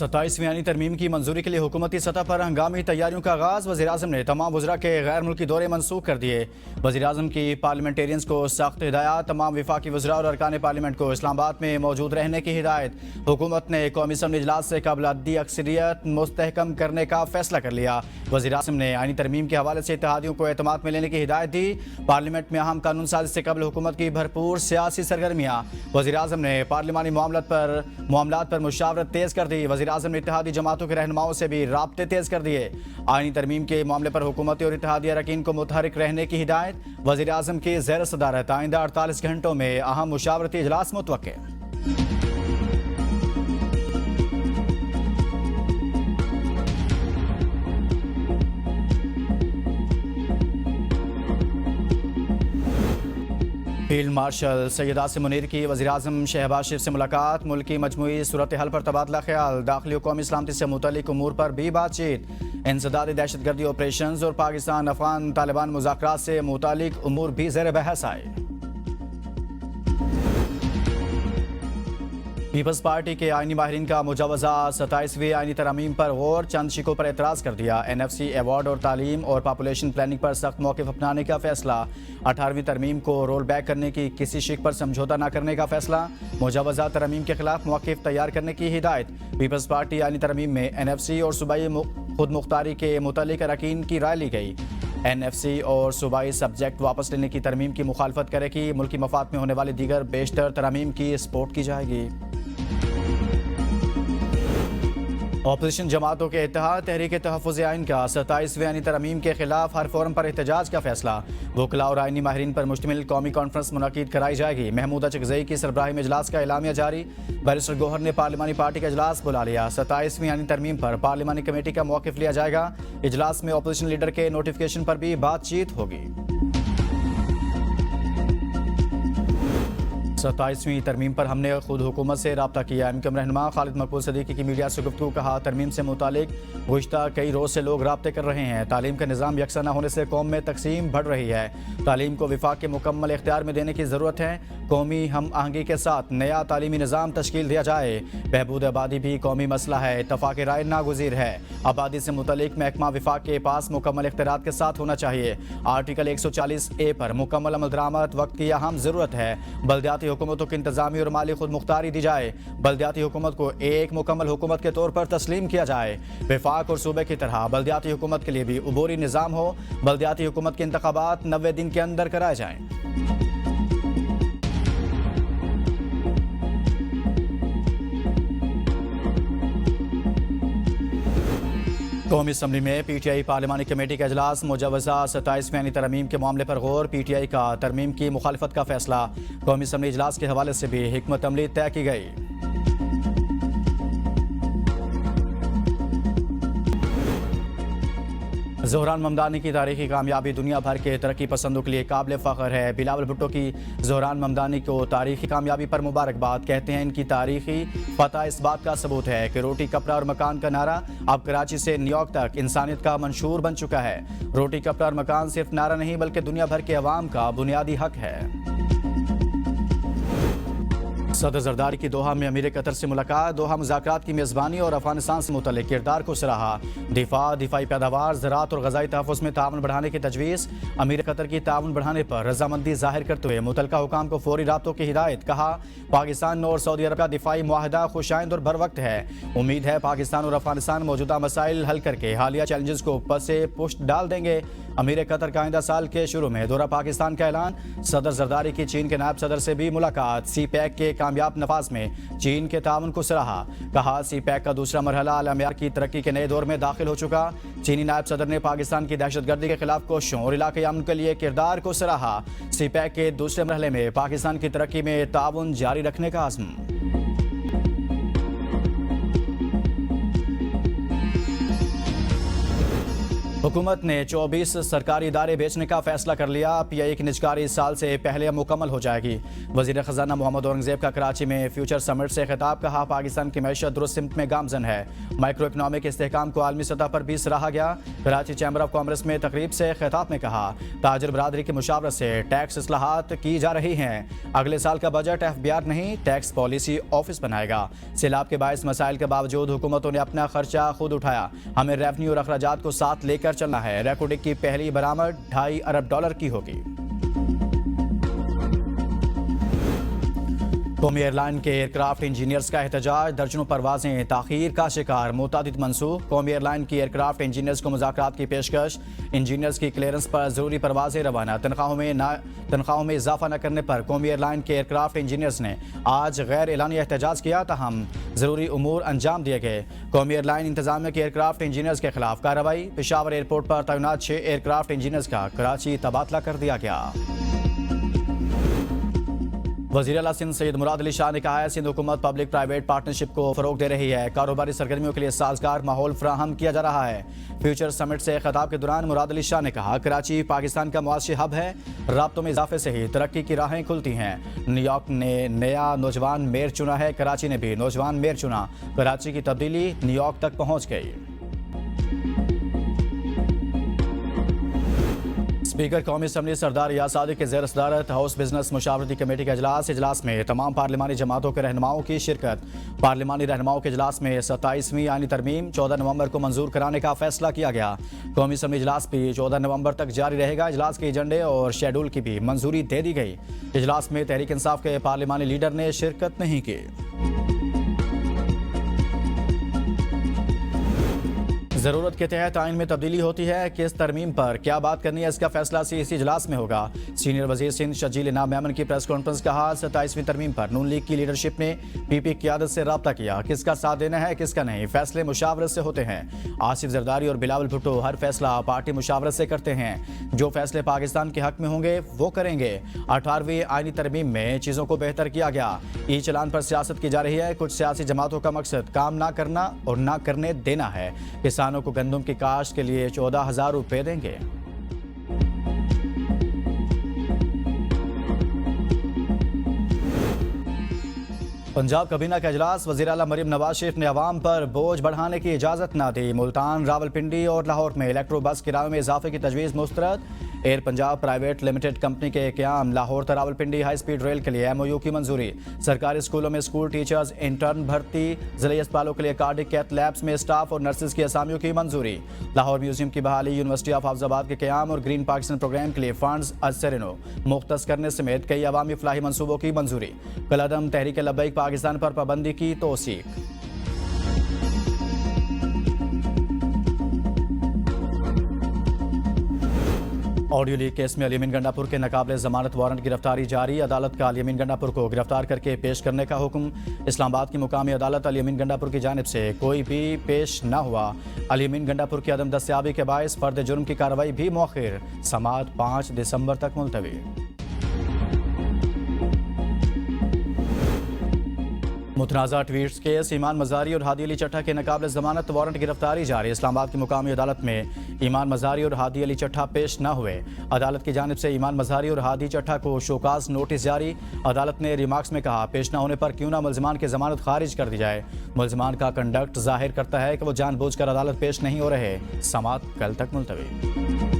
27वीं आईनी तरमीम की मंजूरी के लिए हुकूमती सतह पर हंगामी तैयारियों का आगाज। वज़ीर-ए-आज़म ने तमाम वज़रा के गैर मुल्की दौरे मनसूख कर दिए। वज़ीर-ए-आज़म की पार्लियामेंटेरियंस को सख्त हिदायत। तमाम वफाकी वज़रा और अरकान पार्लियामेंट को इस्लामाबाद में मौजूद रहने की हिदायत। हुकूमत ने कौमी असम्बली इजलास से कबल अद्दी अक्सरियत मुस्तहकम करने का फैसला कर लिया। वज़ीर-ए-आज़म ने आईनी तरमीम के हवाले से इत्तेहादियों को एतमाद में लेने की हिदायत दी। पार्लियामेंट में अहम कानून साजी से कबल हुकूमत की भरपूर सियासी सरगर्मियाँ। वज़ीर-ए-आज़म ने पार्लिमानी मामलात पर मुशावरत तेज़ कर दी। वज़ीर-ए-आज़म ने इत्तेहादी जमातों के रहनुमाओं से भी राब्ते तेज कर दिए। आईनी तरमीम के मामले पर हुकूमती और इत्तेहादी अरकान को मुतहरिक रहने की हिदायत। वज़ीर-ए-आज़म की ज़ेर सदारत आइंदा 48 घंटों में अहम मुशावरती इजलास मुतवक्के। फील्ड मार्शल सैयद आसिम मुनीर की वज़ीर-ए-आज़म शहबाज शरीफ से मुलाकात। मुल्क की मजमूई सूरत हाल पर तबादला ख्याल। दाखिली और कौमी सलामती से मुतल्लिक उमूर पर भी बातचीत। इंसदादी दहशतगर्दी ऑपरेशंस और पाकिस्तान अफगान तालिबान मुज़ाकरात से मुतल्लिक उमूर भी ज़ेर बहस आए। पीपल्स पार्टी के आईनी माहिरीन का मुजवजा 27वीं आईनी तरमीम पर गौर। चंद शिकों पर एतराज़ कर दिया। NFC अवार्ड और तालीम और पॉपुलेशन प्लानिंग पर सख्त मौक़िफ़ अपनाने का फैसला। 18वीं तरमीम को रोल बैक करने की किसी शिक पर समझौता न करने का फैसला। मुजवजा तरमीम के खिलाफ मौक़िफ़ तैयार करने की हिदायत। पीपल्स पार्टी आईनी तरमीम में NFC और सूबाई खुद मुख्तारी के मुतल्लिक अरकान की राय ली गई। NFC और सूबाई सब्जेक्ट वापस लेने की तरमीम की मुखालफत करेगी। मुल्की मफाद में होने वाली दीगर बेशतर तरमीम की सपोर्ट की जाएगी। अपोजिशन जमातों के इत्तेहाद तहरीक तहफ़्फ़ुज़ आइन का 27वीं आईनी तरमीम के खिलाफ हर फोरम पर एहतजाज का फैसला। वकला और आईनी माहिरीन पर मुश्तमिल कौमी कॉन्फ्रेंस मुनक़िद कराई जाएगी। महमूदा चकज़ई की सरबराही में इजलास का एलामिया जारी। बैरिस्टर गौहर ने पार्लिमानी पार्टी का इजलास बुला लिया। 27वीं आईनी तरमीम पर पार्लिमानी कमेटी का मौक़िफ़ लिया जाएगा। इजलास में अपोजिशन लीडर के नोटिफिकेशन पर भी बातचीत होगी। 27वीं तरमीम पर हमने खुद हुकूमत से रब्ता किया। MQM रहनुमा खालिद मकबूल सदीकी की मीडिया से गुफ्तगू। कहा, तरमीम से मुतालिक गुज़िश्ता कई रोज़ से लोग रब्ते कर रहे हैं। तालीम का निज़ाम यकसा न होने से कौम में तकसीम बढ़ रही है। तालीम को विफाक के मुकम्मल इख्तियार में देने की ज़रूरत है। कौमी हम आहंगी के साथ नया तालीमी निज़ाम तश्कील दिया जाए। बहबूद आबादी भी कौमी मसला है। इत्तफ़ाक़ राय नागुज़ीर है। आबादी से मुतल्लिक महकमा विफाक के पास मुकम्मल इख्तियारात के साथ होना चाहिए। आर्टिकल 140A पर मुकम्मल अमल दरामद वक्त की अहम ज़रूरत है। बल्दियाती हुकूमतों की इंतज़ामी और माली खुद मुख्तारी दी जाए। बल्दियाती हुकूमत को एक मुकम्मल हुकूमत के तौर पर तस्लीम किया जाए। विफाक और सूबे की तरह बल्दियाती हुकूमत के लिए भी उबूरी निज़ाम हो। बल्दियाती हुकूमत के इंतखाबात 90 दिन के अंदर कराए जाएँ। कौमी असम्बली में PTI पार्लिमानी कमेटी का इजलास। मुजवजा 27वीं आईनी तरमीम के मामले पर गौर। PTI का तरमीम की मुखालफत का फैसला। कौमी असम्बली इजलास के हवाले से भी हिकमत अमली तय की गई। ज़ोहरान ममदानी की तारीखी कामयाबी दुनिया भर के तरक्की पसंदों के लिए काबिल फ़ख्र है। बिलावल भुट्टो की ज़ोहरान ममदानी को तारीखी कामयाबी पर मुबारकबाद। कहते हैं इनकी तारीखी फ़तह इस बात का सबूत है कि रोटी कपड़ा और मकान का नारा अब कराची से न्यूयॉर्क तक इंसानियत का मंशूर बन चुका है। रोटी कपड़ा और मकान सिर्फ नारा नहीं बल्कि दुनिया भर के अवाम का बुनियादी हक है। सदर जरदारी की दोहा में अमीर कतर से मुलाकात। दोहा मुज़ाकरात की मेज़बानी और अफगानिस्तान से मुतल्लिक़ किरदार को सराहा। दिफाई पैदावार, ज़राअत और ग़ज़ाई तहफ़्फ़ुज़ में ताउन बढ़ाने की तजवीज़। अमीर कतर की ताउन बढ़ाने पर रजामंदी ज़ाहिर करते हुए मुतल्लिक़ा हुकाम को फ़ौरी राब्तों की हिदायत। कहा, पाकिस्तान और सऊदी अरब का दिफाई मुआहदा खुशाइंद और बर वक्त है। उम्मीद है पाकिस्तान और अफगानिस्तान मौजूदा मसाइल हल करके हालिया चैलेंजेस को पसे पुष्ट डाल देंगे। अमीर कतर का आइंदा साल के शुरू में दौरा पाकिस्तान का ऐलान। सदर जरदारी की चीन के नायब सदर से भी मुलाकात। CPEC के कामयाब नफाज में चीन के ताउन को सराहा। कहा, CPEC का दूसरा मरहला आला मियार की तरक्की के नए दौर में दाखिल हो चुका। चीनी नायब सदर ने पाकिस्तान की दहशतगर्दी के खिलाफ कोशिशों और इलाके अमन के लिए किरदार को सराहा। CPEC के दूसरे मरहले में पाकिस्तान की तरक्की में ताउन जारी रखने का आज़म। हुकूमत ने 24 सरकारी इदारे बेचने का फैसला कर लिया। PI की निजकारी इस साल से पहले मुकम्मल हो जाएगी। वज़ीर ख़जाना मोहम्मद औरंगज़ेब का कराची में फ्यूचर समिट से खिताब, कहा पाकिस्तान की मैशत दुरुस्त सिमत में गामजन है। माइक्रो इकनॉमिक इस्तेहकाम को आलमी सतह पर भी सराहा गया। कराची चैम्बर ऑफ कॉमर्स में तकरीब से खिताब में कहा, ताजर बरादरी की मुशावरत से टैक्स इस्लाहात की जा रही हैं। अगले साल का बजट FBR नहीं, टैक्स पॉलिसी ऑफिस बनाएगा। सैलाब के बायस मसाइल के बावजूद हुकूमतों ने अपना खर्चा खुद उठाया। हमें रेवन्यू और अखराजात को साथ लेकर चलना है। रेकॉर्डिंग की पहली बरामद $2.5 अरब की होगी। कौमी एयरलाइन के एयरक्राफ्ट इंजीनियर्स का एहतजाज, दर्जनों परवाजें ताखीर का शिकार, मुतादिद मंसूख। कौमी एयरलाइन की एयरक्राफ्ट इंजीनियर्स को मुज़ाकरात की पेशकश, इंजीनियर्स की क्लियरेंस पर ज़रूरी परवाजें रवाना। तनख्वाहों में इजाफा न करने पर कौमी एयरलाइन के एयरक्राफ्ट इंजीनियर्स ने आज गैर एलानी एहतजाज किया, ताहम ज़रूरी उमूर अंजाम दिए गए। कौमी एयरलाइन इंतजामिया के एयरक्राफ्ट इंजीनियर्स के खिलाफ कार्रवाई, पेशावर एयरपोर्ट पर तैनात 6 एयरक्राफ्ट इंजीनियर्स का कराची तबादला कर दिया गया। वज़ीर आला सिंध सैयद मुराद अली शाह ने कहा है, सिंध हुकूमत पब्लिक प्राइवेट पार्टनरशिप को फ़रोग़ दे रही है। कारोबारी सरगर्मियों के लिए साजगार माहौल फराहम किया जा रहा है। फ्यूचर समिट से खिताब के दौरान मुराद अली शाह ने कहा, कराची पाकिस्तान का मुआशी हब है। राब्तों में इजाफे से ही तरक्की की राहें खुलती हैं। न्यूयॉर्क ने नया नौजवान मेयर चुना है, कराची ने भी नौजवान मेयर चुना। कराची की तब्दीली न्यूयॉर्क तक पहुँच गई। स्पीकर कौमी असम्बली सरदार याद सादिक के ज़ेर सदारत हाउस बिजनेस मुशावरती कमेटी का इजलास में तमाम पार्लिमानी जमातों के रहनुमाओं की शिरकत। पार्लिमानी रहनुमाओं के इजलास में 27वीं आईनी तरमीम 14 नवंबर को मंजूर कराने का फैसला किया गया। कौमी असम्बली इजलास भी 14 नवंबर तक जारी रहेगा। इजलास के एजेंडे और शेड्यूल की भी मंजूरी दे दी गई। इजलास में तहरीक इंसाफ के पार्लिमानी लीडर ने शिरकत नहीं की। ज़रूरत के तहत आइन में तब्दीली होती है, किस तरमीम पर क्या बात करनी है, इसका फैसला इसी इजलास में होगा। सीनियर वजीर सिंध शजील इनाम मेमन की प्रेस कॉन्फ्रेंस कहा, 27वीं तरमीम पर नून लीग की लीडरशिप ने PP क़यादत से रब्ता किया। किसका साथ देना है किसका नहीं, फैसले मुशावरत से होते हैं। आसिफ जरदारी और बिलावल भुट्टो हर फैसला पार्टी मुशावरत से करते हैं। जो फैसले पाकिस्तान के हक में होंगे वो करेंगे। 18वीं आइनी तरमीम में चीज़ों को बेहतर किया गया। ई चलान पर सियासत की जा रही है। कुछ सियासी जमातों का मकसद काम ना करना और ना करने देना है। किसानों को गंदम की काश्त के लिए 14,000 रुपए देंगे। पंजाब कबीना का इजलास, वज़ीर आला मरीम नवाज शरीफ ने अवाम पर बोझ बढ़ाने की इजाज़त ना दी। मुल्तान, रावलपिंडी और लाहौर में इलेक्ट्रो बस किराए में इजाफे की तजवीज़ मुस्तरद। Air Punjab private limited company के क़याम, लाहौर तो रावलपिंडी हाई स्पीड रेल के लिए MOU की मंजूरी। सरकारी स्कूलों में स्कूल टीचर्स इंटर्न भर्ती, ज़िले अस्पतालों के लिए कार्डिक कैथ लैब्स में स्टाफ और नर्सेज की असामियों की मंजूरी। लाहौर म्यूजियम की बहाली, यूनिवर्सिटी ऑफ हाफिजाबाद के क़याम और ग्रीन पाकिस्तान प्रोग्राम के लिए फंड्स अजसरिनो मुख्तस करने समेत कई अवामी फलाही मनसूबों की मंजूरी। कलअदम तहरीक लब्बैक पाकिस्तान पर पाबंदी की तौसीक। ऑडियो लीक केस में अली अमीन गंडापुर के नाकाबिले ज़मानत वारंट गिरफ्तारी जारी। अदालत का अली अमीन गंडापुर को गिरफ्तार करके पेश करने का हुक्म। इस्लामाबाद की मुकामी अदालत अली अमीन गंडापुर की जानिब से कोई भी पेश न हुआ। अली अमीन गंडापुर की अदम दस्तयाबी के बायस फर्द जुर्म की कार्रवाई भी मौखिर। समाअत 5 दिसंबर तक मुलतवी। मुतनाज़ा ट्वीट्स केस, ईमान मज़ारी और हादी अली चट्टा के नाकाबिले ज़मानत वारंट गिरफ्तारी जारी। इस्लामाबाद की मुकामी अदालत में ईमान मज़ारी और हादी अली चट्टा पेश न हुए। अदालत की जानिब से ईमान मज़ारी और हादी चट्टा को शोकाज नोटिस जारी। अदालत ने रिमार्क्स में कहा, पेश न होने पर क्यों ना मुल्ज़िमान की ज़मानत खारिज कर दी जाए। मुल्ज़िमान का कंडक्ट जाहिर करता है कि वो जानबूझकर अदालत पेश नहीं हो रहे। समाअत कल तक मुलतवी।